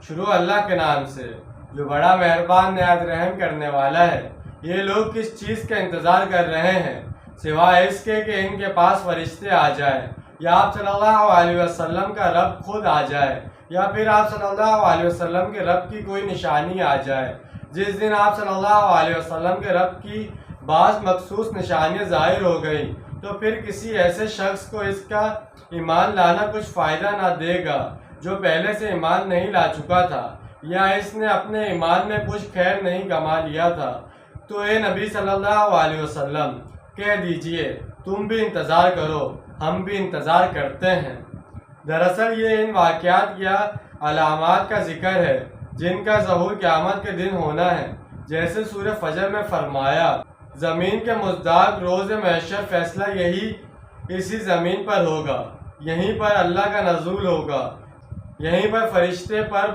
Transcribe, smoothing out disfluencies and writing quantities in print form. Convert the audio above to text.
شروع اللہ کے نام سے جو بڑا مہربان نہایت رحم کرنے والا ہے۔ یہ لوگ کس چیز کا انتظار کر رہے ہیں سوائے اس کے کہ ان کے پاس فرشتے آ جائیں، یا آپ صلی اللہ علیہ وسلم کا رب خود آ جائے، یا پھر آپ صلی اللہ علیہ وسلم کے رب کی کوئی نشانی آ جائے۔ جس دن آپ صلی اللہ علیہ وسلم کے رب کی بعض مخصوص نشانیاں ظاہر ہو گئیں تو پھر کسی ایسے شخص کو اس کا ایمان لانا کچھ فائدہ نہ دے گا جو پہلے سے ایمان نہیں لا چکا تھا، یا اس نے اپنے ایمان میں کچھ خیر نہیں کما لیا تھا۔ تو اے نبی صلی اللہ علیہ وسلم کہہ دیجئے تم بھی انتظار کرو، ہم بھی انتظار کرتے ہیں۔ دراصل یہ ان واقعات یا علامات کا ذکر ہے جن کا ظہور قیامت کے دن ہونا ہے، جیسے سورہ فجر میں فرمایا، زمین کے مزداق روز محشر فیصلہ اسی زمین پر ہوگا، یہیں پر اللہ کا نزول ہوگا، یہیں پر فرشتے پر